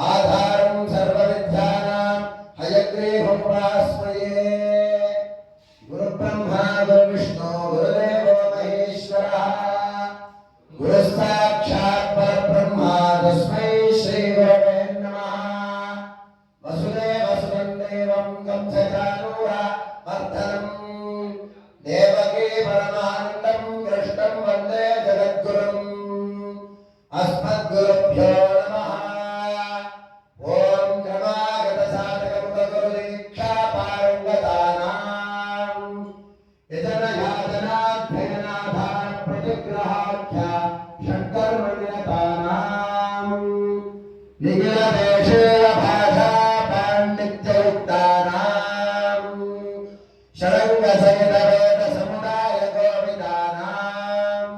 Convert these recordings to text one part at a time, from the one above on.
आधारं सर्वविद्यानां हयग्रीवमुपास्महे। गुरुब्रह्मा गुरुविष्णु गुरुदेवो महेश्वरः गुरुसाक्षात् परब्रह्म तस्मै श्रीगुरवे नमः। वसुदेवसुतं देवं कंसचाणूरमर्दनं देवकी परमानन्दं कृष्णं वन्दे जगद्गुरुम्। अस्मद्गुरुभ्यो नमः। ओम क्रमागतसाधकमुखगुरुदीक्षापारङ्गतानां यजनयातनाध्ययनाधारप्रतिग्रहाख्य षट्कर्मनिरतानां निखिलदेशीयभाषापाण्डित्ययुक्तानां षडङ्गसहितवेदसमुदायगोविदानां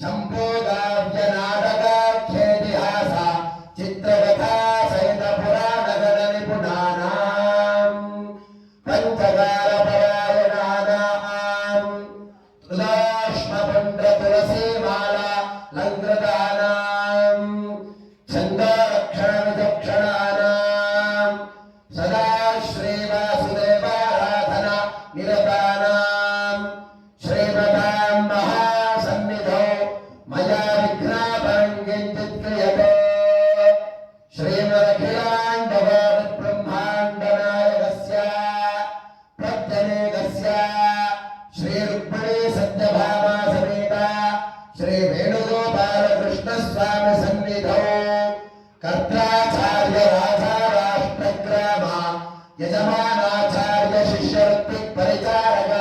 शम्भोगाव्यनाटकाख्येतिहास चित्रकथा सहित पुराणगण निपुणानां पञ्चकालपरायणानां तुलाश्मपण्डतुलसीमाला लङ्कृतानां छन्दोरक्षणविचक्षणानां सदा श्रीवासुदेवाराधना निरतानां श्रीमतां महासन्निधौ मया विघ्नापरं किञ्चित् क्रियते। श्रीमदखिलाण्डकोटिब्रह्माण्डनायकस्य प्रत्यनेकस्य श्रीरुक्मिणी सत्यभामा समेत श्रीवेणुगोपालकृष्णस्वामी सन्निधौ कर्त्राचार्य राजाराष्ट्रग्राम यजमानाचार्य शिष्यऋत्विक् परिचारक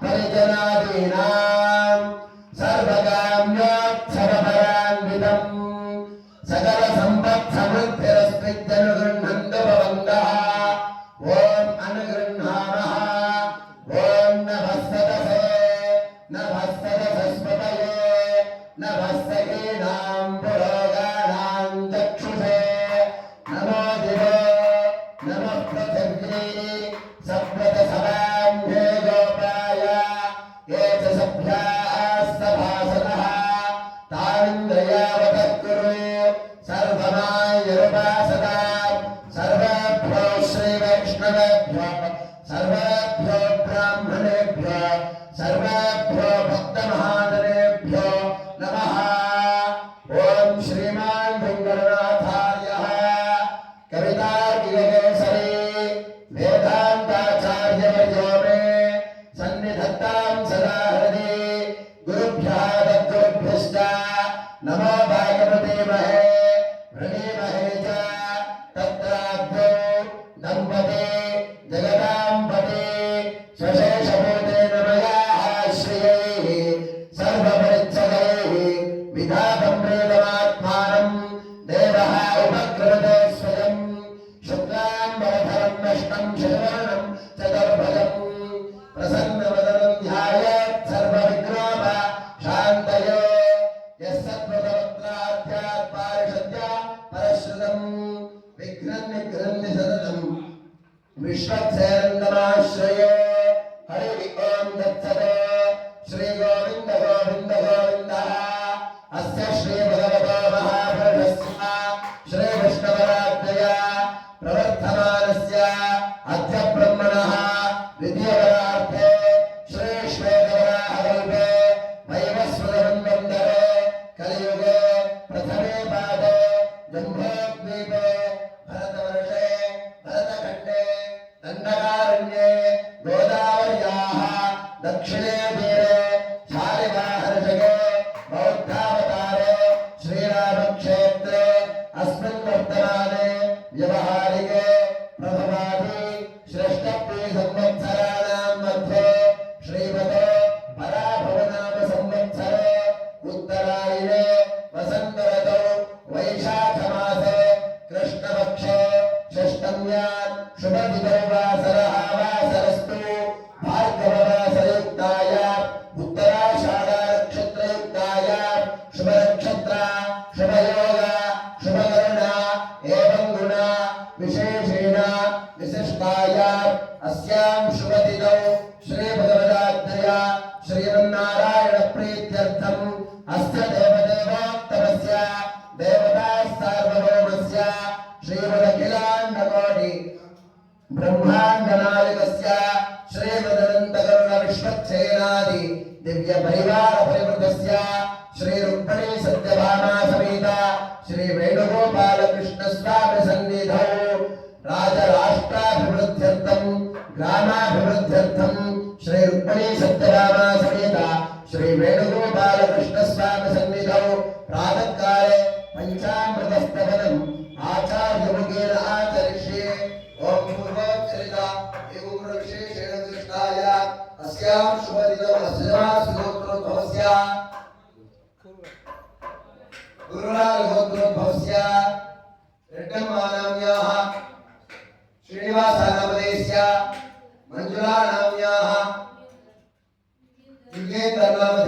परिजनादीनां सर्वकाम्योत्सवपरान्वितं सकलसम्पत्समृद्धिरस्मिज्जनुगृह्णन्तु भवन्तः। ॐ अनुगृह्णामः। ॐ नभस्सदसे नभस्सदसस्पतये नभस्सखीनां पुरोगाणां चक्षुषे नमो दिवो नमः पृथिव्यै सप्तसभाम्ये गोपाय ये च सभ्याः सभासदः ताविन्द्रयावतः कुरु सर्वमायुरुपासदा। सर्वेभ्यो श्रीवैष्णवेभ्यो सर्वेभ्यो ब्राह्मणेभ्यो सर्वेभ्यो भक्तमहाजनेभ्यो नमः। ॐ श्रीमान् वेङ्कटनाथार्यः कवितार्किककेसरी वेदान्ताचार्यवर्यो मे सन्निधत्तां सदा हृदि। गुरुभ्यः तद्गुरुभ्यश्च नमो भागवतेमहे प्रणीमहे च। तत्राद्वौ दम्पती जगदाम्पती स्वशेषभूतेन मया श्रियैः सर्वपरिच्छदैः विधातं प्रेतमात्मानं देवः उपकृते स्वयं। शुक्लाम्बरधरं नष्टं शतवर्णं चतुर्भुजं प्रसन्नवदनं ध्यायेत् सर्वविघ्नोपशान्तये। यस्सत्त्वतपत्राध्यात् पारिषद्या परश्रुतं विघ्नं निघ्नन्ति सततं विश्वक्सेनन्दमाश्रये। हरिः ॐ तत्सत्। श्रीगोविन्द गोविन्द गोविन्दः। अस्य श्रीभगवतो महापुरुषस्य श्रीविष्णुपराज्ञया प्रवर्तमानस्य अद्य ब्रह्मणः द्वितीयपरार्थे श्रीश्वेतवराहकल्पे वैवस्वतमन्वन्तरे कलियुगे प्रथमे पादे जम्बूद्वीपे भरतवर्षे भरतखण्डे दण्डकारण्ये गोदावर्याः दक्षिणे तीरे शालिवाहर्षगे बौद्धावतारे श्रीरामक्षेत्रे अस्मिन् वर्तमाने व्यवहारिके प्रभवादि षष्ठप्री संवत्सराणां मध्ये श्रीमते पराभवनाम संवत्सरे उत्तरायणे वसन्तऋतौ वैशाखमासे कृष्णपक्षे षष्ठम्यां शुभदिनौ वासरः वासरस्तु भार्गववासरयुक्तायां उत्तराषाढनक्षत्रयुक्तायां शुभनक्षत्रा शुभयोगा शुभकरणा एवं गुणा विशेषेण विशिष्टायाम् अस्यां शुभतिथौ श्रीभगवदाज्ञया श्रीमन्नारायणप्रीत्यर्थम् अस्य देवदेवोत्तमस्य देव ब्रह्माण्डनायकस्य श्रीमदनन्तकरुणविश्वक्सेनादि दिव्य परिवार परिवृतस्य श्री रुक्मिणी सत्यभामा समेत श्री वेणुगोपाल कृष्ण स्वामी सन्निधौ राजराष्ट्राभिवृद्ध्यर्थं ग्रामाभिवृद्ध्यर्थं श्री रुक्मिणी सत्यभामा समेत श्री वेणुगोपाल कृष्ण स्वामी सन्निधौ प्रातःकाले पंचामृतस्तवनम् आचार्यमुखेन आचरिष्ये। ओम पूर्वोच्चरिता एवं विशेषेण दृष्टाय अस्यां शुभदिनमस्यास्योत्तरोद्भवस्य गुरुराजगोत्रोद्भवस्य रेड्डम्मानाम्याः श्रीनिवासनामधेयस्य मंजुलानाम्याः युगेन्द्रनामधेयस्य